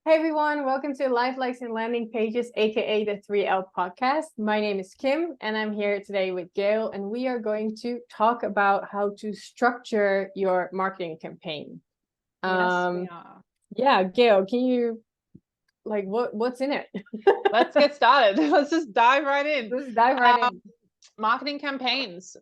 Hey everyone, welcome to Life Likes and Landing Pages, aka the 3L podcast. My name is Kim and I'm here today with Gayle, and we are going to talk about how to structure your marketing campaign. Yes, we are. Yeah, Gayle, can you what's in it? Let's get started. Let's just dive right in. Let's dive right in. Marketing campaigns.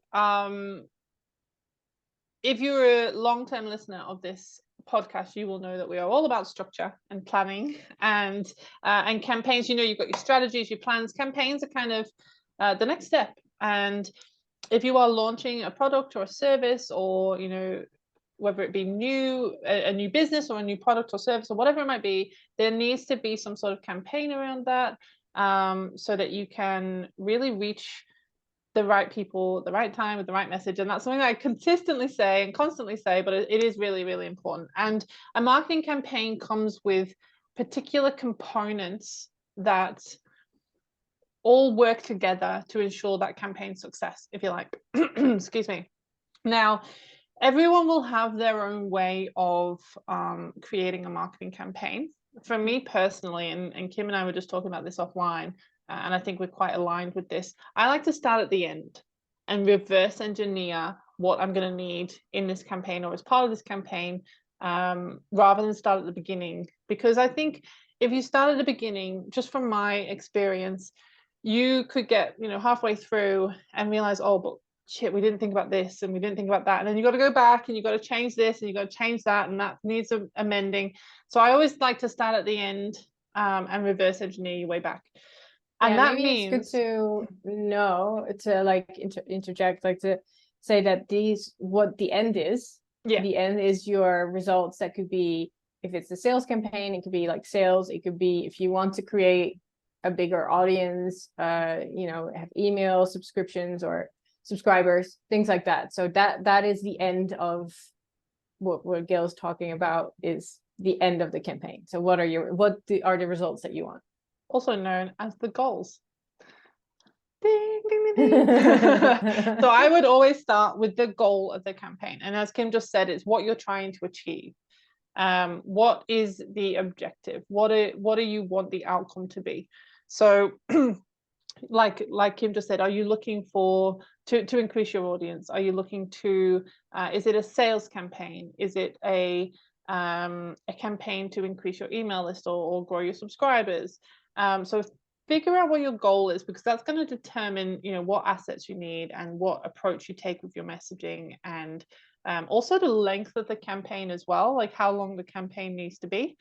If you're a long-term listener of this podcast, you will know that we are all about structure and planning and campaigns. You know, you've got your strategies, your plans. Campaigns are kind of the next step. And if you are launching a product or a service, or whether it be a new business or a new product or service or whatever it might be, there needs to be some sort of campaign around that, so that you can really reach the right people at the right time with the right message. And that's something that I consistently say and constantly say, but it is really, really important. And a marketing campaign comes with particular components that all work together to ensure that campaign success, if you like. Excuse me. Now, everyone will have their own way of creating a marketing campaign. For me personally, and Kim and I were just talking about this offline, and I think we're quite aligned with this, I like to start at the end and reverse engineer what I'm going to need in this campaign or as part of this campaign, rather than start at the beginning. Because I think if you start at the beginning, just from my experience, you could get halfway through and realize, oh, but shit, we didn't think about this and we didn't think about that, and then you got to go back and you got to change this and you got to change that, and that needs amending. So I always like to start at the end, and reverse engineer your way back. And that means it's good to know, to interject, to say that what the end is. Yeah. The end is your results. That could be, if it's a sales campaign, it could be like sales. It could be if you want to create a bigger audience, have email subscriptions or subscribers, things like that. So that is the end of what Gayle's talking about, is the end of the campaign. So what are the results that you want? Also known as the goals. Ding, ding, ding, ding. So I would always start with the goal of the campaign. And as Kim just said, it's what you're trying to achieve. What is the objective? What do you want the outcome to be? So like Kim just said, are you looking for to increase your audience? Are you looking to is it a sales campaign? Is it a campaign to increase your email list or grow your subscribers? So figure out what your goal is, because that's going to determine what assets you need and what approach you take with your messaging, and also the length of the campaign as well, like how long the campaign needs to be.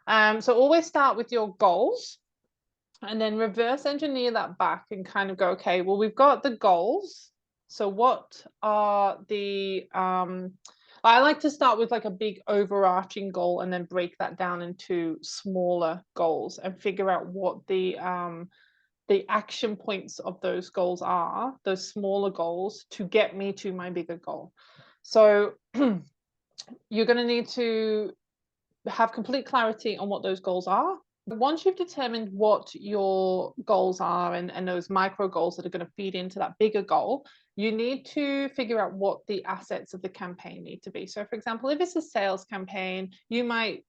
So always start with your goals and then reverse engineer that back and kind of go, okay, well, we've got the goals. So what are the I like to start with like a big overarching goal and then break that down into smaller goals and figure out what the action points of those goals are, those smaller goals, to get me to my bigger goal. So you're going to need to have complete clarity on what those goals are. Once you've determined what your goals are and those micro goals that are going to feed into that bigger goal, you need to figure out what the assets of the campaign need to be. So for example, if it's a sales campaign, you might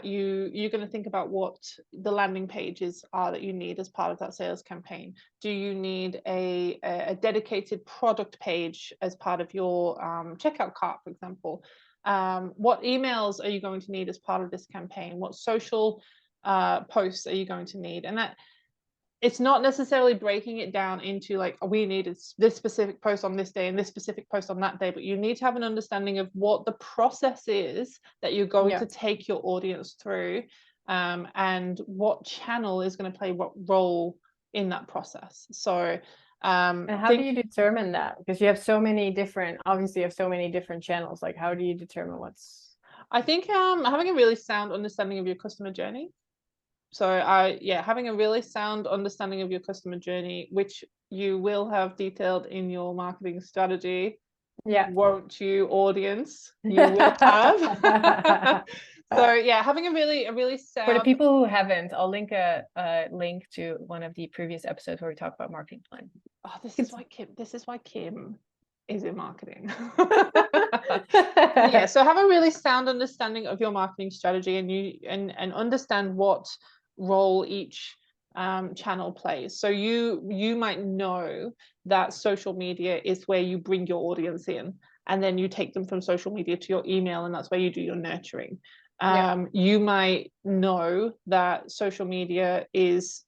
you're going to think about what the landing pages are that you need as part of that sales campaign. Do you need a dedicated product page as part of your checkout cart, for example? What emails are you going to need as part of this campaign? What social posts are you going to need? And that it's not necessarily breaking it down into like, we need this specific post on this day and this specific post on that day, but you need to have an understanding of what the process is that you're going to take your audience through, and what channel is going to play what role in that process. So and how do you determine that? Because you have so many different, obviously you have so many different channels. Like, how do you determine what's... I think having a really sound understanding of your customer journey. So having a really sound understanding of your customer journey, which you will have detailed in your marketing strategy. Yeah. Won't you, audience? You will have. So yeah, having a really sound... For the people who haven't, I'll link a link to one of the previous episodes where we talk about marketing plan. Oh, this is why Kim is in marketing. Yeah, so have a really sound understanding of your marketing strategy, and understand what role each channel plays. So you might know that social media is where you bring your audience in, and then you take them from social media to your email, and that's where you do your nurturing. You might know that social media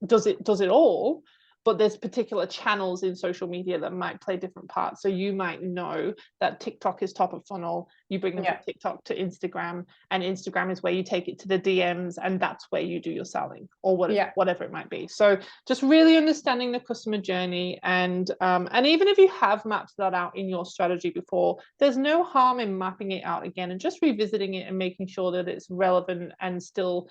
does it all, but there's particular channels in social media that might play different parts. So you might know that TikTok is top of funnel. You bring them from TikTok to Instagram, and Instagram is where you take it to the DMs, and that's where you do your selling, or whatever it might be. So just really understanding the customer journey, and even if you have mapped that out in your strategy before, there's no harm in mapping it out again and just revisiting it and making sure that it's relevant and still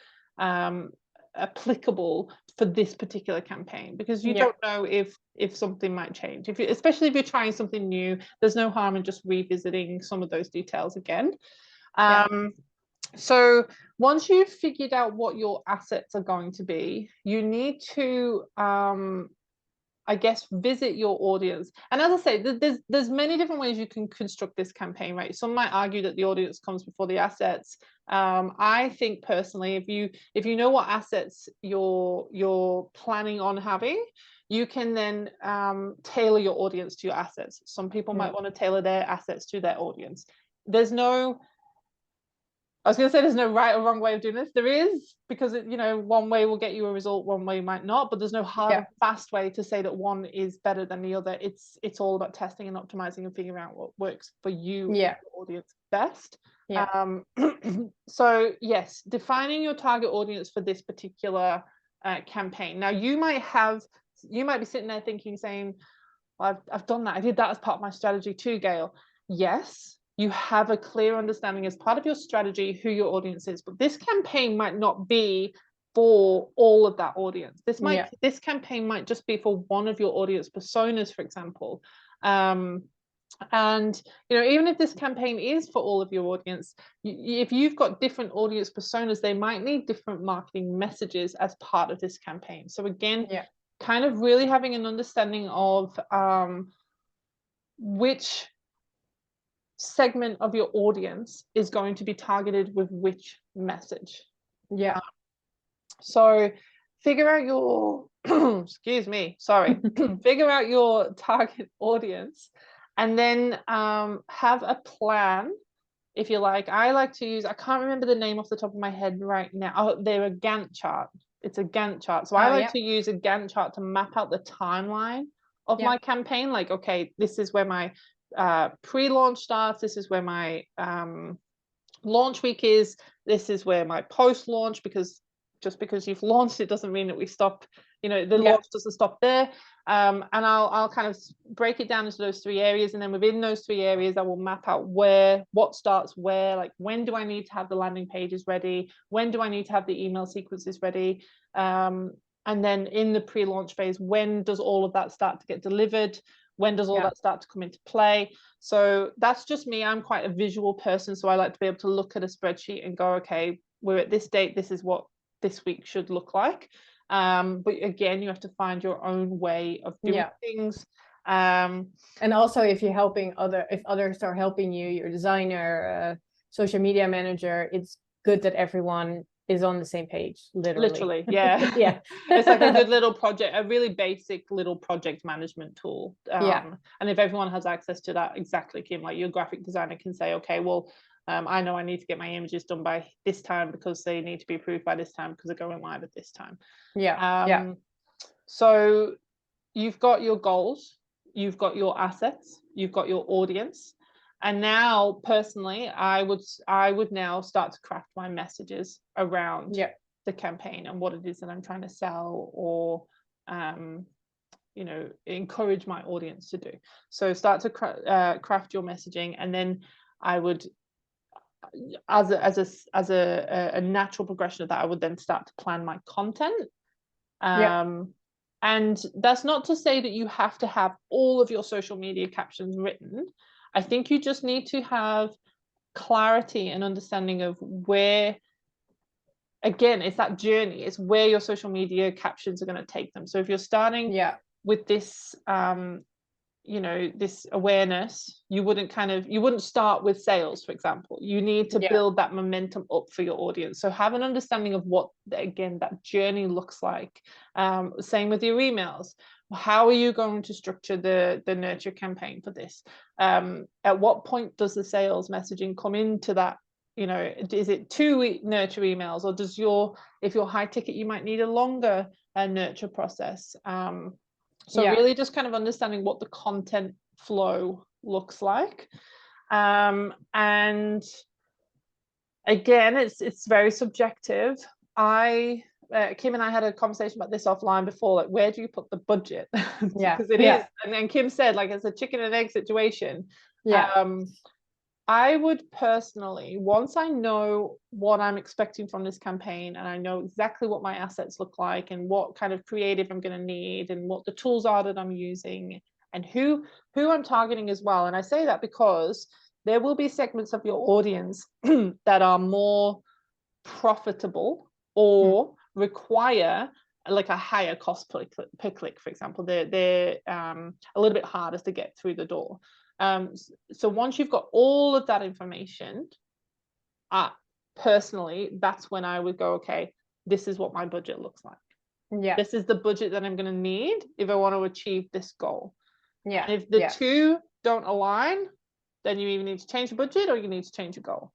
applicable for this particular campaign, because you don't know if something might change. Especially if you're trying something new, there's no harm in just revisiting some of those details again. So once you've figured out what your assets are going to be, you need to I guess visit your audience. And as I say, there's many different ways you can construct this campaign, right? Some might argue that the audience comes before the assets. I think personally, if you know what assets you're planning on having, you can then tailor your audience to your assets. Some people might want to tailor their assets to their audience. I was going to say there's no right or wrong way of doing this. There is, because one way will get you a result, one way might not, but there's no hard and fast way to say that one is better than the other. It's all about testing and optimizing and figuring out what works for you and your audience best. So yes, defining your target audience for this particular campaign. Now you might be sitting there thinking, saying, well, I've done that. I did that as part of my strategy too, Gayle. Yes, you have a clear understanding as part of your strategy who your audience is, but this campaign might not be for all of that audience. This campaign might just be for one of your audience personas, for example. And even if this campaign is for all of your audience, if you've got different audience personas, they might need different marketing messages as part of this campaign. So again, kind of really having an understanding of which segment of your audience is going to be targeted with which message. So figure out your excuse me, sorry. Figure out your target audience, and then have a plan, if you like. I like to use, I can't remember the name off the top of my head right now. Oh, they're a Gantt chart. It's a Gantt chart. So I like to use a Gantt chart to map out the timeline of my campaign. Like, okay, this is where my pre-launch starts. This is where my launch week is. This is where my post-launch, because just because you've launched, it doesn't mean that we stop. The launch doesn't stop there. And I'll kind of break it down into those 3 areas, and then within those 3 areas, I will map out what starts where. Like, when do I need to have the landing pages ready? When do I need to have the email sequences ready? And then in the pre-launch phase, when does all of that start to get delivered? When does all that start to come into play? So that's just me. I'm quite a visual person, so I like to be able to look at a spreadsheet and go, okay, we're at this date. This is what this week should look like. But again, you have to find your own way of doing things. And also, if others are helping you, your designer, social media manager, it's good that everyone is on the same page, literally. Yeah. It's like a good little project, a really basic little project management tool. And if everyone has access to that, exactly, Kim, like your graphic designer can say, okay, well, I know I need to get my images done by this time because they need to be approved by this time because they're going live at this time. So you've got your goals, you've got your assets, you've got your audience. And now, personally, I would now start to craft my messages around the campaign and what it is that I'm trying to sell, or encourage my audience to do. So start to craft your messaging, and then I would, as a natural progression of that, I would then start to plan my content. And that's not to say that you have to have all of your social media captions written. I think you just need to have clarity and understanding of where, again, it's that journey. It's where your social media captions are going to take them. So if you're starting with this you know, this awareness, you wouldn't start with sales, for example. You need to build that momentum up for your audience. So have an understanding of what, again, that journey looks like. Same with your emails. How are you going to structure the nurture campaign for this? At what point does the sales messaging come into that? You know, is it 2 nurture emails, or does if you're high ticket, you might need a longer nurture process. So really just kind of understanding what the content flow looks like. And again, it's very subjective. Kim and I had a conversation about this offline before, like, where do you put the budget? Because it is, and then Kim said, like, it's a chicken and egg situation. I would personally, once I know what I'm expecting from this campaign, and I know exactly what my assets look like and what kind of creative I'm going to need and what the tools are that I'm using and who I'm targeting as well. And I say that because there will be segments of your audience that are more profitable or require like a higher cost per click, for example. They're a little bit harder to get through the door. So once you've got all of that information, personally, that's when I would go, okay, this is what my budget looks like. This is the budget that I'm going to need if I want to achieve this goal. And if the two don't align, then you either need to change the budget or you need to change your goal.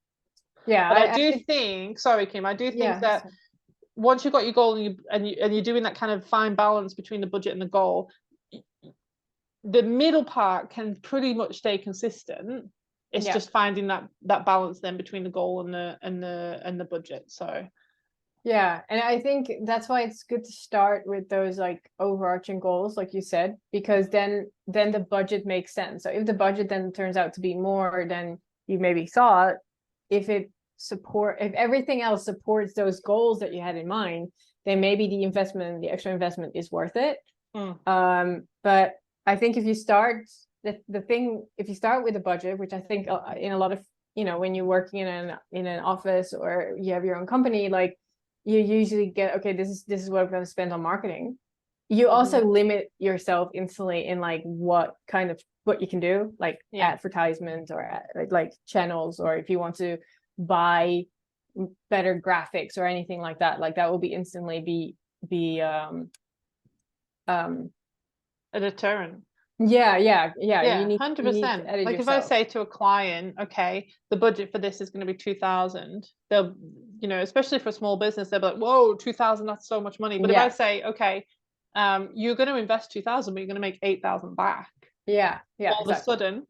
But I do think, sorry, Kim, I do think that once you've got your goal and you're doing that kind of fine balance between the budget and the goal, the middle part can pretty much stay consistent. It's just finding that balance then between the goal and the budget. So and I think that's why it's good to start with those like overarching goals, like you said, because then the budget makes sense. So if the budget then turns out to be more than you maybe thought, if everything else supports those goals that you had in mind, then maybe the extra investment is worth it. But I think if you start if you start with a budget, which I think in a lot of, you know, when you're working in an office or you have your own company, like you usually get, okay, this is what I'm going to spend on marketing. You also limit yourself instantly in like what you can do, like advertisements or like channels, or if you want to buy better graphics or anything like that will be instantly be a deterrent. You need 100%. Like if I say to a client, okay, the budget for this is going to be 2,000, they'll, you know, especially for a small business, they'll be like, whoa, 2,000, that's so much money. But if I say, okay, you're going to invest 2,000, but you're going to make 8,000 back, all of a sudden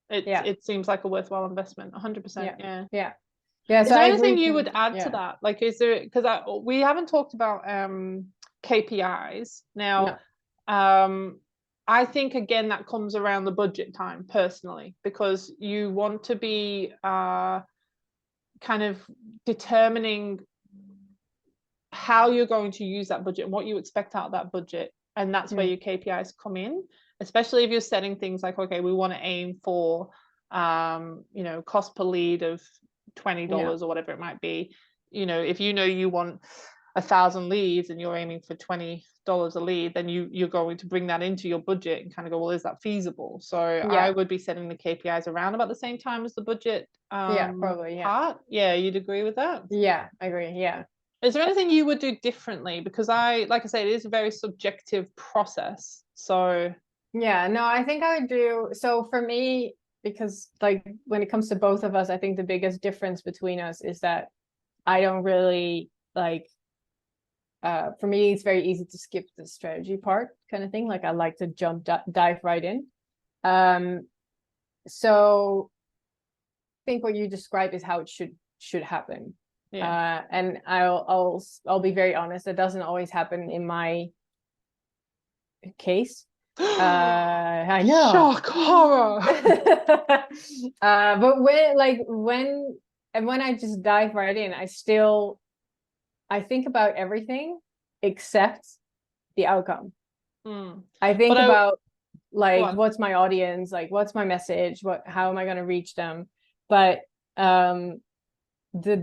it seems like a worthwhile investment. 100%. Is there anything you would add to that? Like, is there, because we haven't talked about KPIs now. I think, again, that comes around the budget time, personally, because you want to be kind of determining how you're going to use that budget and what you expect out of that budget. And that's where your KPIs come in, especially if you're setting things like, okay, we want to aim for, you know, cost per lead of $20 or whatever it might be. You know, if you know you want 1,000 leads and you're aiming for $20 a lead, then you're going to bring that into your budget and kind of go, well, is that feasible? So I would be setting the KPIs around about the same time as the budget probably part. You'd agree with that? I agree. Is there anything you would do differently? Because like I said, it is a very subjective process. So no, I think I would do, so for me, because like when it comes to both of us, I think the biggest difference between us is that I don't really like, for me, it's very easy to skip the strategy part kind of thing. Like I like to dive right in. So I think what you described is how it should happen. And I'll be very honest, it doesn't always happen in my case. I know. Shock, horror. But when I just dive right in, I think about everything except the outcome. I think about like, what's my audience, like what's my message, how am I going to reach them? But the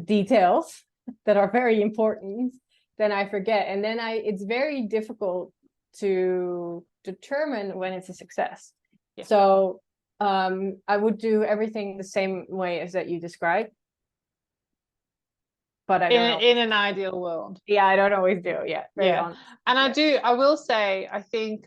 details that are very important, then I forget. And then it's very difficult to determine when it's a success. Yeah. So I would do everything the same way as that you described, but I don't know. In an ideal world. Yeah, I don't always do. Yeah, very honest. And yeah. I will say, I think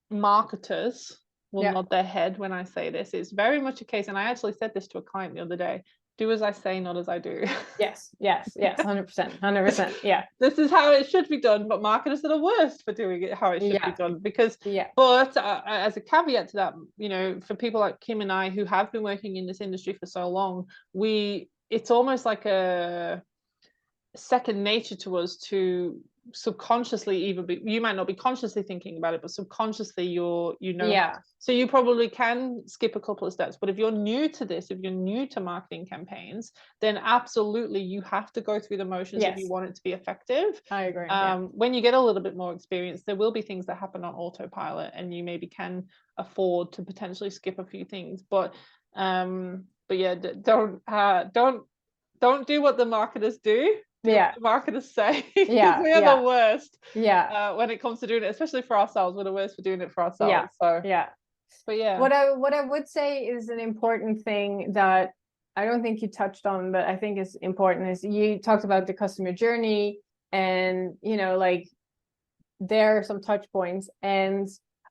marketers will Yeah. nod their head when I say this. It's very much a case, and I actually said this to a client the other day, do as I say, not as I do. Yes, 100%, 100%. Yeah. This is how it should be done, but marketers are the worst for doing it how it should be Yeah. done. Because, Yeah. but as a caveat to that, you know, for people like Kim and I who have been working in this industry for so long, it's almost like a second nature to us to subconsciously, even you might not be consciously thinking about it, but subconsciously Yeah. so you probably can skip a couple of steps. But if you're new to this, if you're new to marketing campaigns, then absolutely you have to go through the motions if you want it to be effective. I agree. When you get a little bit more experience, there will be things that happen on autopilot, and you maybe can afford to potentially skip a few things. But yeah, don't do what the marketers do. Do what the marketers say, because we are the worst. When it comes to doing it, especially for ourselves, we're the worst for doing it for ourselves. But yeah, what I would say is an important thing that I don't think you touched on, but I think is important, is you talked about the customer journey, and you know, like there are some touch points. And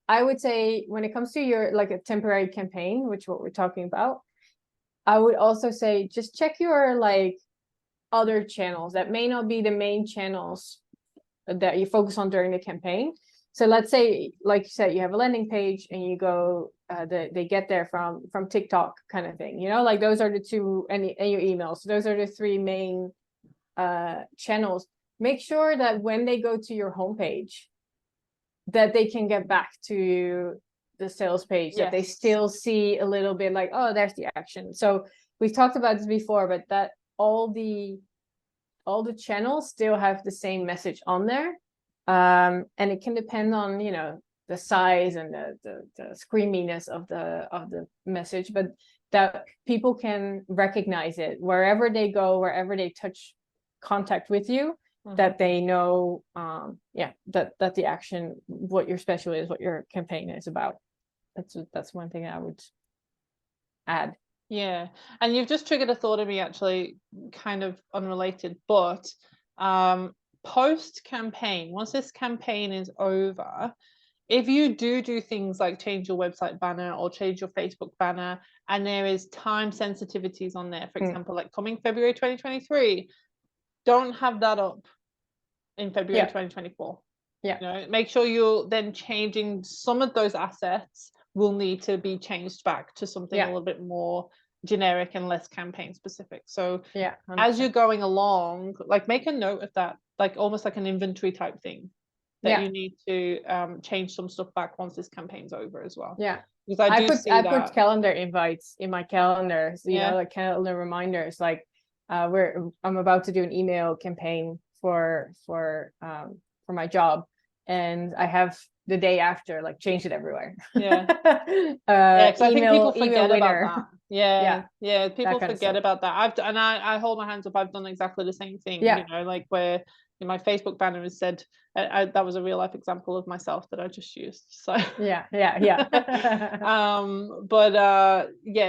I would say when it comes to your like a temporary campaign, which what we're talking about, I would also say just check your like other channels that may not be the main channels that you focus on during the campaign. So let's say, like you said, you have a landing page and you go, they get there from TikTok kind of thing, you know, like those are the two, and your emails. So those are the three main channels. Make sure that when they go to your homepage, that they can get back to the sales page, that they still see a little bit like, oh, there's the action. So we've talked about this before, but that all the channels still have the same message on there. And it can depend on, you know, the size and the screaminess of the message, but that people can recognize it wherever they go, wherever they touch contact with you, that they know, that the action, what your special is, what your campaign is about. That's one thing I would add. Yeah, and you've just triggered a thought in me, actually, kind of unrelated, but post campaign, once this campaign is over, if you do things like change your website banner or change your Facebook banner, and there is time sensitivities on there, for example, like coming February 2023, don't have that up in February 2024. Yeah. You know, make sure you're then changing some of those assets will need to be changed back to something a little bit more generic and less campaign specific. So 100%. as you're going along, like make a note of that, like almost like an inventory type thing, that you need to change some stuff back once this campaign's over as well. Yeah. Because I put calendar invites in my calendar, so, you know, like calendar reminders, like I'm about to do an email campaign for my job, and I have the day after, like, change it everywhere. Because I think people forget about that. People forget about that. I hold my hands up, I've done exactly the same thing. You know, like where in my Facebook banner is said, that was a real life example of myself that I just used. So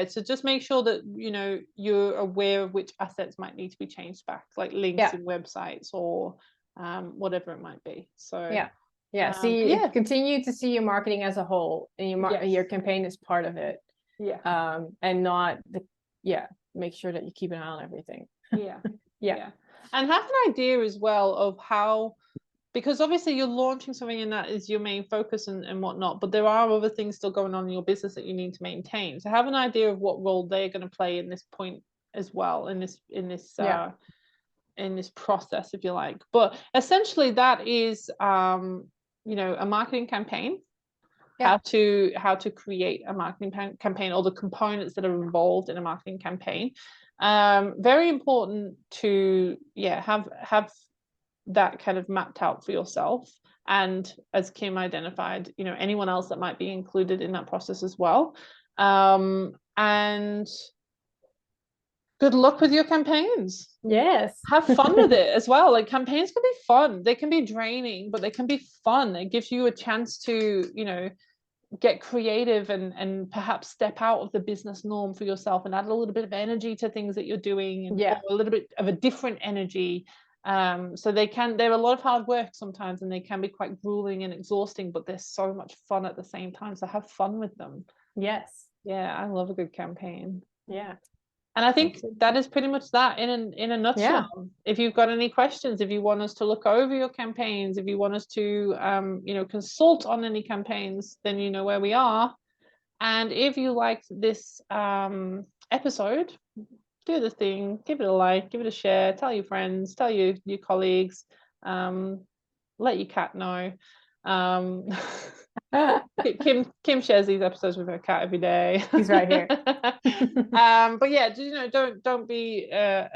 so just make sure that, you know, you're aware of which assets might need to be changed back, like links in websites or whatever it might be. So continue to see your marketing as a whole, and your campaign is part of it, and not make sure that you keep an eye on everything. And have an idea as well of how, because obviously you're launching something and that is your main focus and whatnot, but there are other things still going on in your business that you need to maintain. So have an idea of what role they're going to play in this point as well, in this process, if you like. But essentially that is you know, a marketing campaign, how to create a marketing campaign, or the components that are involved in a marketing campaign. Very important to have that kind of mapped out for yourself, and as Kim identified, you know, anyone else that might be included in that process as well. And good luck with your campaigns. Yes. Have fun with it as well. Like, campaigns can be fun. They can be draining, but they can be fun. It gives you a chance to, you know, get creative and perhaps step out of the business norm for yourself and add a little bit of energy to things that you're doing, and Yeah. or a little bit of a different energy. So they're a lot of hard work sometimes, and they can be quite grueling and exhausting, but they're so much fun at the same time. So have fun with them. Yes. Yeah, I love a good campaign. Yeah. And I think Absolutely. that is pretty much that in a nutshell. Yeah. If you've got any questions, if you want us to look over your campaigns, if you want us to consult on any campaigns, then you know where we are. And if you liked this episode, do the thing, give it a like, give it a share, tell your friends, tell your colleagues, let your cat know. Kim shares these episodes with her cat every day. He's right here. But yeah, don't be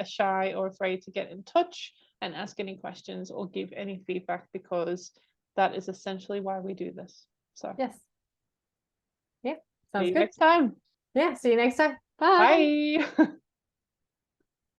shy or afraid to get in touch and ask any questions or give any feedback, because that is essentially why we do this. So Yes. Yeah. see Sounds you good. next time. Yeah. See you next time. Bye. Bye.